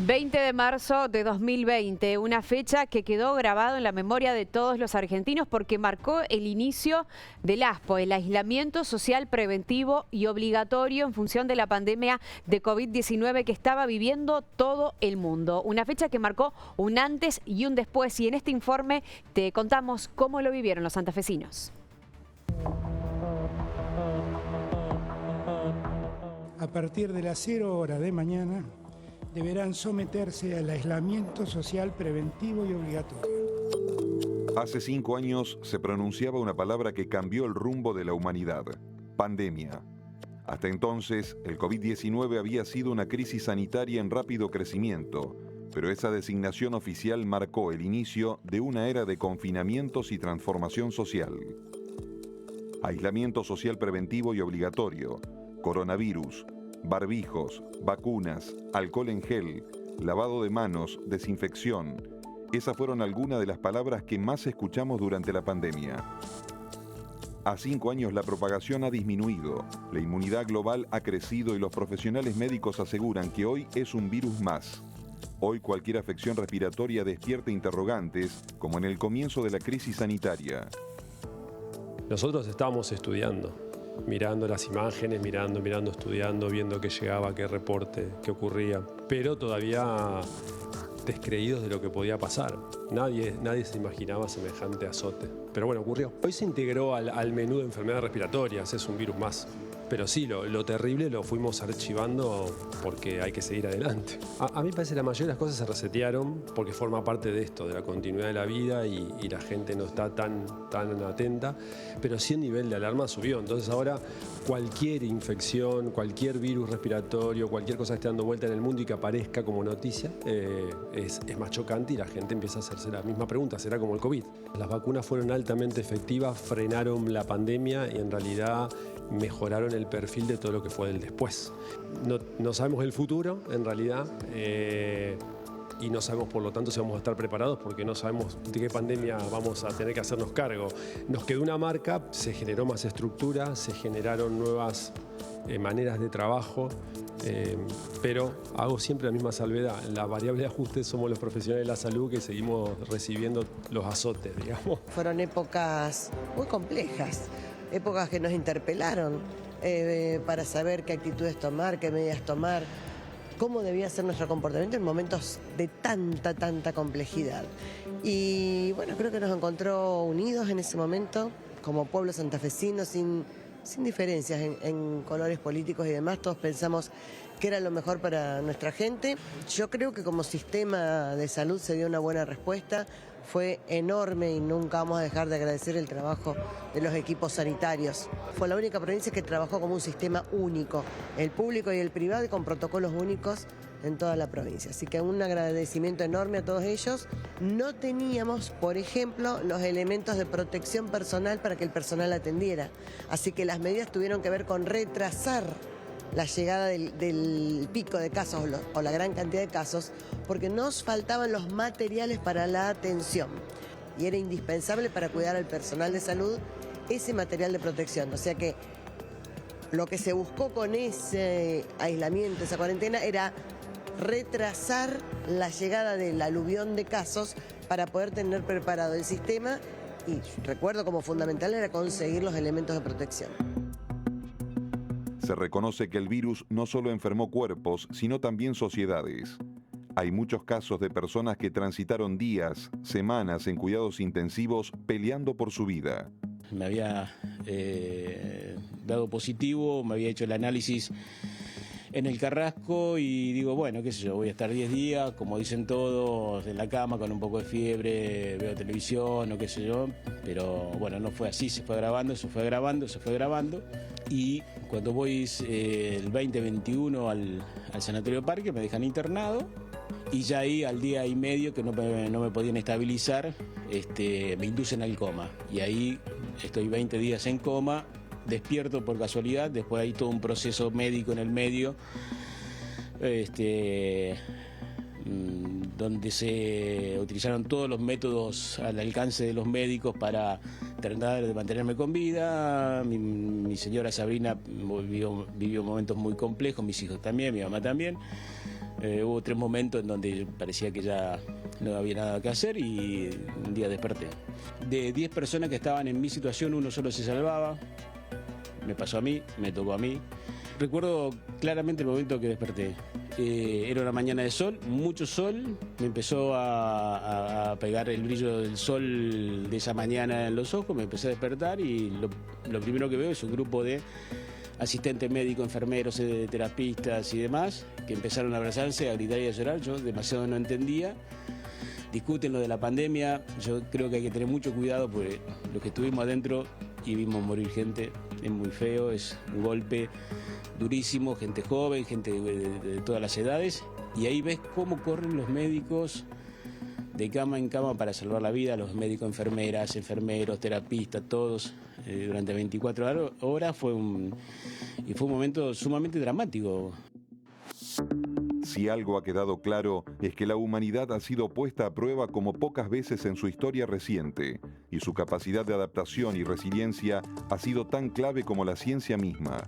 20 de marzo de 2020, una fecha que quedó grabada en la memoria de todos los argentinos porque marcó el inicio del ASPO, el aislamiento social preventivo y obligatorio en función de la pandemia de COVID-19 que estaba viviendo todo el mundo. Una fecha que marcó un antes y un después, y en este informe te contamos cómo lo vivieron los santafesinos. A partir de las 0 horas de mañana, deberán someterse al aislamiento social preventivo y obligatorio. Hace 5 años se pronunciaba una palabra que cambió el rumbo de la humanidad: pandemia. Hasta entonces, el COVID-19 había sido una crisis sanitaria en rápido crecimiento, pero esa designación oficial marcó el inicio de una era de confinamientos y transformación social. Aislamiento social preventivo y obligatorio, coronavirus, barbijos, vacunas, alcohol en gel, lavado de manos, desinfección. Esas fueron algunas de las palabras que más escuchamos durante la pandemia. A 5 años la propagación ha disminuido, la inmunidad global ha crecido y los profesionales médicos aseguran que hoy es un virus más. Hoy cualquier afección respiratoria despierta interrogantes, como en el comienzo de la crisis sanitaria. Nosotros estábamos estudiando, mirando las imágenes, mirando, estudiando, viendo qué llegaba, qué reporte, qué ocurría, pero todavía descreídos de lo que podía pasar. Nadie se imaginaba semejante azote. Pero bueno, ocurrió. Hoy se integró al menú de enfermedades respiratorias, es un virus más. Pero sí, lo terrible lo fuimos archivando porque hay que seguir adelante. A mí me parece que la mayoría de las cosas se resetearon porque forma parte de esto, de la continuidad de la vida y la gente no está tan atenta, pero sí el nivel de alarma subió. Entonces ahora cualquier infección, cualquier virus respiratorio, cualquier cosa que esté dando vuelta en el mundo y que aparezca como noticia es más chocante y la gente empieza a hacerse la misma pregunta: ¿será como el COVID? Las vacunas fueron altamente efectivas, frenaron la pandemia y en realidad mejoraron el perfil de todo lo que fue del después. No sabemos el futuro, en realidad, y no sabemos, por lo tanto, si vamos a estar preparados porque no sabemos de qué pandemia vamos a tener que hacernos cargo. Nos quedó una marca, se generó más estructura, se generaron nuevas maneras de trabajo, pero hago siempre la misma salvedad. La variable de ajuste somos los profesionales de la salud que seguimos recibiendo los azotes, digamos. Fueron épocas muy complejas. Épocas que nos interpelaron para saber qué actitudes tomar, qué medidas tomar, cómo debía ser nuestro comportamiento en momentos de tanta complejidad. Y bueno, creo que nos encontró unidos en ese momento, como pueblo santafesino, sin diferencias en colores políticos y demás. Todos pensamos que era lo mejor para nuestra gente. Yo creo que como sistema de salud se dio una buena respuesta. Fue enorme y nunca vamos a dejar de agradecer el trabajo de los equipos sanitarios. Fue la única provincia que trabajó como un sistema único, el público y el privado, con protocolos únicos en toda la provincia. Así que un agradecimiento enorme a todos ellos. No teníamos, por ejemplo, los elementos de protección personal para que el personal atendiera. Así que las medidas tuvieron que ver con retrasar la llegada del pico de casos o la gran cantidad de casos, porque nos faltaban los materiales para la atención y era indispensable para cuidar al personal de salud ese material de protección. O sea que lo que se buscó con ese aislamiento, esa cuarentena, era retrasar la llegada del aluvión de casos para poder tener preparado el sistema, y recuerdo como fundamental era conseguir los elementos de protección. Se reconoce que el virus no solo enfermó cuerpos, sino también sociedades. Hay muchos casos de personas que transitaron días, semanas en cuidados intensivos peleando por su vida. Me había dado positivo, me había hecho el análisis en el Carrasco y digo, bueno, qué sé yo, voy a estar 10 días, como dicen todos, en la cama con un poco de fiebre, veo televisión o qué sé yo, pero bueno, no fue así, se fue grabando, se fue grabando y cuando voy el 2021 al Sanatorio Parque me dejan internado y ya ahí al día y medio que no me podían estabilizar, me inducen al coma y ahí estoy 20 días en coma. Despierto por casualidad, después hay todo un proceso médico en el medio, donde se utilizaron todos los métodos al alcance de los médicos para tratar de mantenerme con vida. Mi señora Sabrina vivió momentos muy complejos, mis hijos también, mi mamá también. Hubo 3 momentos en donde parecía que ya no había nada que hacer y un día desperté. De 10 personas que estaban en mi situación, 1 solo se salvaba. Me pasó a mí, me tocó a mí. Recuerdo claramente el momento que desperté. Era una mañana de sol, mucho sol. Me empezó a pegar el brillo del sol de esa mañana en los ojos. Me empecé a despertar y lo primero que veo es un grupo de asistentes médicos, enfermeros, terapistas y demás, que empezaron a abrazarse, a gritar y a llorar. Yo demasiado no entendía. Discuten lo de la pandemia. Yo creo que hay que tener mucho cuidado porque los que estuvimos adentro y vimos morir gente, es muy feo, es un golpe durísimo, gente joven, gente de todas las edades, y ahí ves cómo corren los médicos de cama en cama para salvar la vida, los médicos, enfermeras, enfermeros, terapistas, todos, durante 24 horas. Fue un momento sumamente dramático. Si algo ha quedado claro es que la humanidad ha sido puesta a prueba como pocas veces en su historia reciente, y su capacidad de adaptación y resiliencia ha sido tan clave como la ciencia misma.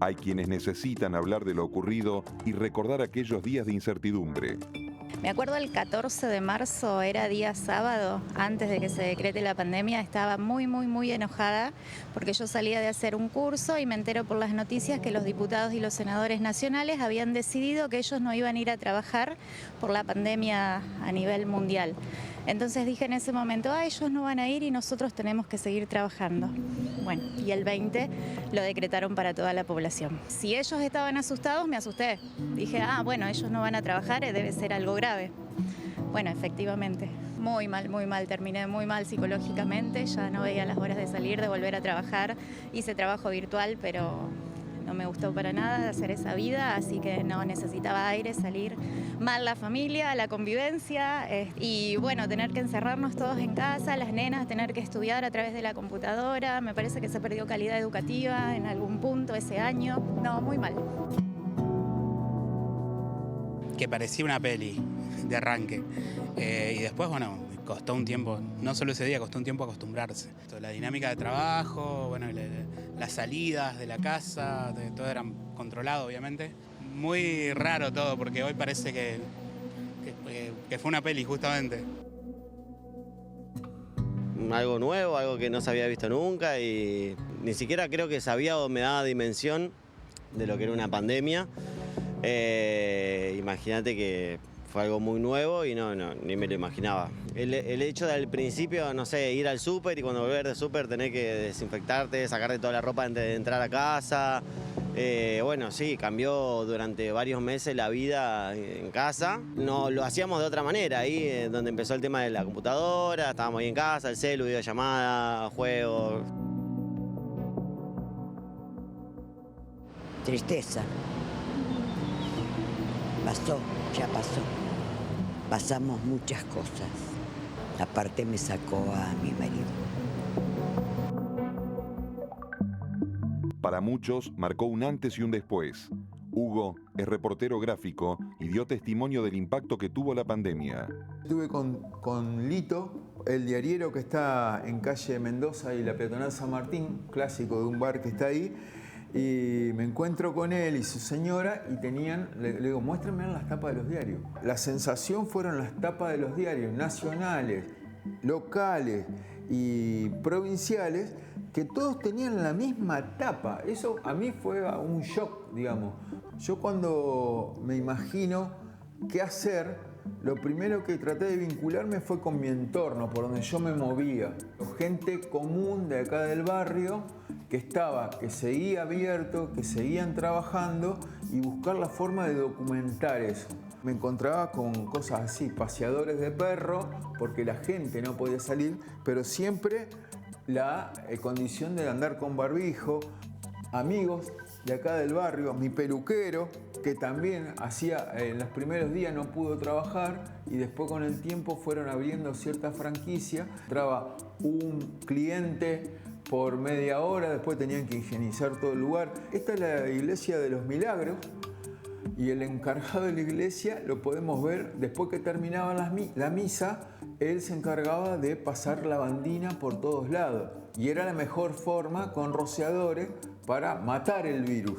Hay quienes necesitan hablar de lo ocurrido y recordar aquellos días de incertidumbre. Me acuerdo el 14 de marzo, era día sábado, antes de que se decrete la pandemia, estaba muy enojada porque yo salía de hacer un curso y me entero por las noticias que los diputados y los senadores nacionales habían decidido que ellos no iban a ir a trabajar por la pandemia a nivel mundial. Entonces dije en ese momento, ellos no van a ir y nosotros tenemos que seguir trabajando. Bueno, y el 20 lo decretaron para toda la población. Si ellos estaban asustados, me asusté. Dije, bueno, ellos no van a trabajar, debe ser algo grave. Bueno, efectivamente, muy mal, terminé muy mal psicológicamente, ya no veía las horas de salir, de volver a trabajar. Hice trabajo virtual, pero no me gustó para nada hacer esa vida, así que no, necesitaba aire, salir. Mal la familia, la convivencia y bueno, tener que encerrarnos todos en casa, las nenas tener que estudiar a través de la computadora. Me parece que se perdió calidad educativa en algún punto ese año. No, muy mal. Que parecía una peli de arranque. Y después, bueno, costó un tiempo, no solo ese día, costó un tiempo acostumbrarse. La dinámica de trabajo, bueno, las salidas de la casa, todo era controlado, obviamente. Muy raro todo, porque hoy parece que fue una peli, justamente. Algo nuevo, algo que no se había visto nunca y ni siquiera creo que sabía o me daba dimensión de lo que era una pandemia. Imagínate que fue algo muy nuevo y ni me lo imaginaba. El hecho de al principio, no sé, ir al súper y cuando volver del súper tener que desinfectarte, sacarte toda la ropa antes de entrar a casa. Bueno, sí, cambió durante varios meses la vida en casa. No, lo hacíamos de otra manera, ahí donde empezó el tema de la computadora, estábamos ahí en casa, el celu, videollamada, juegos. Tristeza. Pasó, ya pasó. Pasamos muchas cosas. Aparte me sacó a mi marido. Para muchos marcó un antes y un después. Hugo es reportero gráfico y dio testimonio del impacto que tuvo la pandemia. Estuve con Lito, el diariero que está en calle Mendoza y la peatonal San Martín, clásico de un bar que está ahí, y me encuentro con él y su señora y le digo, muéstrenme las tapas de los diarios. La sensación fueron las tapas de los diarios nacionales, locales y provinciales, que todos tenían la misma tapa. Eso a mí fue un shock, digamos. Yo cuando me imagino qué hacer, lo primero que traté de vincularme fue con mi entorno, por donde yo me movía. Gente común de acá del barrio que seguía abierto, que seguían trabajando y buscar la forma de documentar eso. Me encontraba con cosas así, paseadores de perro, porque la gente no podía salir, pero siempre la condición de andar con barbijo. Amigos de acá del barrio, mi peluquero, que también en los primeros días no pudo trabajar y después con el tiempo fueron abriendo ciertas franquicias. Entraba un cliente por media hora, después tenían que higienizar todo el lugar. Esta es la iglesia de los Milagros y el encargado de la iglesia lo podemos ver después que terminaba la misa. Él se encargaba de pasar lavandina por todos lados y era la mejor forma con rociadores para matar el virus.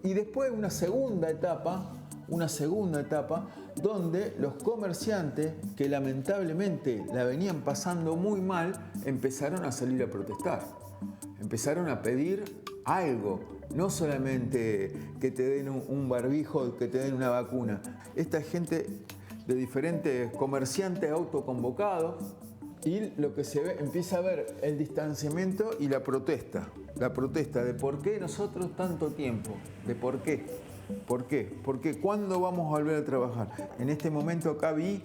Y después una segunda etapa una segunda etapa donde los comerciantes que lamentablemente la venían pasando muy mal empezaron a salir a protestar, empezaron a pedir algo, no solamente que te den un barbijo, que te den una vacuna. Esta gente de diferentes comerciantes autoconvocados, y lo que se ve, empieza a ver el distanciamiento y la protesta de por qué nosotros tanto tiempo, de por qué, porque ¿cuándo vamos a volver a trabajar? En este momento acá vi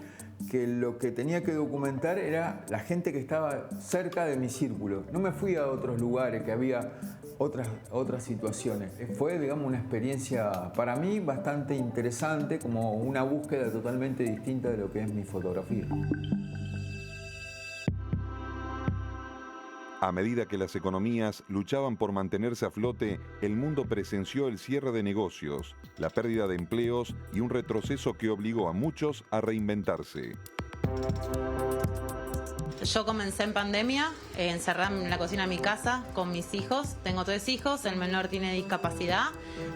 que lo que tenía que documentar era la gente que estaba cerca de mi círculo. No me fui a otros lugares que había otras situaciones. Fue, digamos, una experiencia para mí bastante interesante, como una búsqueda totalmente distinta de lo que es mi fotografía. A medida que las economías luchaban por mantenerse a flote, el mundo presenció el cierre de negocios, la pérdida de empleos y un retroceso que obligó a muchos a reinventarse. Yo comencé en pandemia, encerrada en la cocina de mi casa con mis hijos. Tengo 3 hijos, el menor tiene discapacidad.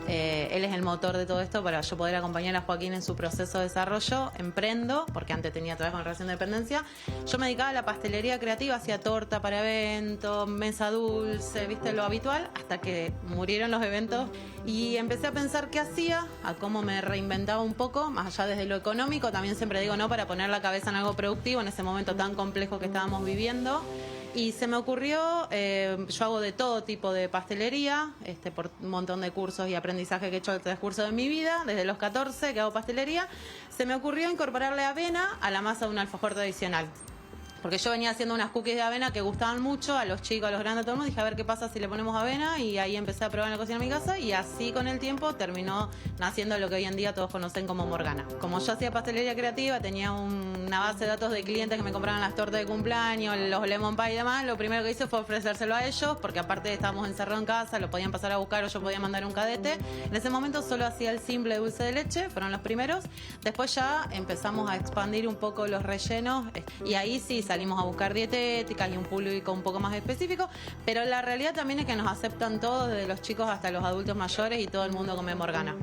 Él es el motor de todo esto para yo poder acompañar a Joaquín en su proceso de desarrollo. Emprendo, porque antes tenía trabajo en relación de dependencia. Yo me dedicaba a la pastelería creativa, hacía torta para eventos, mesa dulce, viste, lo habitual, hasta que murieron los eventos. Y empecé a pensar qué hacía, a cómo me reinventaba un poco, más allá desde lo económico. También siempre digo, no, para poner la cabeza en algo productivo en ese momento tan complejo que estábamos viviendo. Y se me ocurrió, yo hago de todo tipo de pastelería, por un montón de cursos y aprendizaje que he hecho al transcurso de mi vida, desde los 14 que hago pastelería, se me ocurrió incorporarle avena a la masa de un alfajor tradicional. Porque yo venía haciendo unas cookies de avena que gustaban mucho a los chicos, a los grandes, a todo el mundo. Dije, a ver qué pasa si le ponemos avena, y ahí empecé a probar en la cocina de mi casa, y así con el tiempo terminó naciendo lo que hoy en día todos conocen como Morgana. Como yo hacía pastelería creativa, tenía una base de datos de clientes que me compraban las tortas de cumpleaños, los lemon pie y demás. Lo primero que hice fue ofrecérselo a ellos, porque aparte estábamos encerrados en casa, lo podían pasar a buscar o yo podía mandar un cadete. En ese momento solo hacía el simple dulce de leche, fueron los primeros. Después ya empezamos a expandir un poco los rellenos, y ahí sí salimos a buscar dietéticas y un público un poco más específico, pero la realidad también es que nos aceptan todos, desde los chicos hasta los adultos mayores, y todo el mundo come Morgana.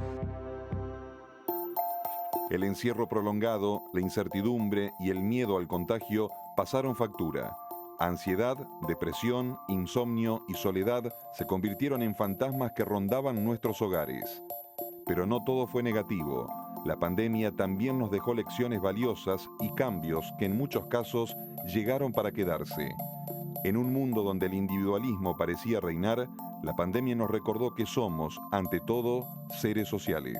El encierro prolongado, la incertidumbre y el miedo al contagio pasaron factura. Ansiedad, depresión, insomnio y soledad se convirtieron en fantasmas que rondaban nuestros hogares. Pero no todo fue negativo. La pandemia también nos dejó lecciones valiosas y cambios que en muchos casos llegaron para quedarse. En un mundo donde el individualismo parecía reinar, la pandemia nos recordó que somos, ante todo, seres sociales.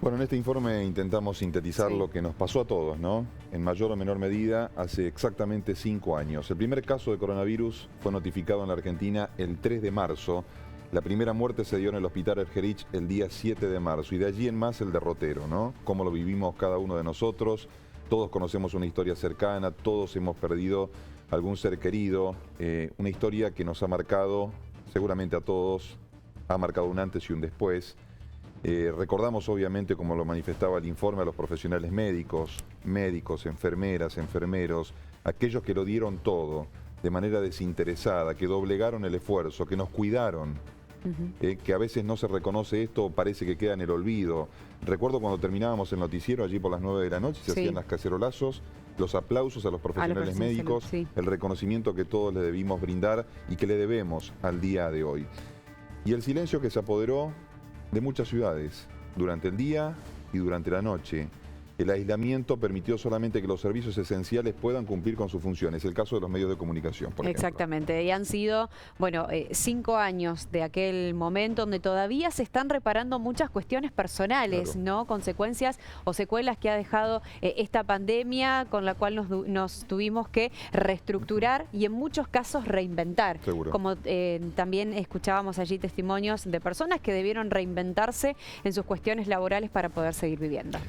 Bueno, en este informe intentamos sintetizar lo que nos pasó a todos, ¿no? En mayor o menor medida, hace exactamente 5 años. El primer caso de coronavirus fue notificado en la Argentina el 3 de marzo. La primera muerte se dio en el Hospital Ergerich el día 7 de marzo. Y de allí en más el derrotero, ¿no? Cómo lo vivimos cada uno de nosotros. Todos conocemos una historia cercana, todos hemos perdido algún ser querido. Una historia que nos ha marcado, seguramente a todos, ha marcado un antes y un después. Recordamos obviamente, como lo manifestaba el informe, a los profesionales médicos, enfermeras, enfermeros, aquellos que lo dieron todo de manera desinteresada, que doblegaron el esfuerzo, que nos cuidaron, que a veces no se reconoce esto, parece que queda en el olvido. Recuerdo cuando terminábamos el noticiero allí por las 9 de la noche, se hacían las cacerolazos, los aplausos a los profesionales médicos, el reconocimiento que todos le debimos brindar y que le debemos al día de hoy. Y el silencio que se apoderó de muchas ciudades, durante el día y durante la noche. El aislamiento permitió solamente que los servicios esenciales puedan cumplir con sus funciones. El caso de los medios de comunicación, por ejemplo. Exactamente. Y han sido, 5 años de aquel momento donde todavía se están reparando muchas cuestiones personales, ¿no? Consecuencias o secuelas que ha dejado esta pandemia, con la cual nos tuvimos que reestructurar y en muchos casos reinventar. Seguro. Como también escuchábamos allí testimonios de personas que debieron reinventarse en sus cuestiones laborales para poder seguir viviendo.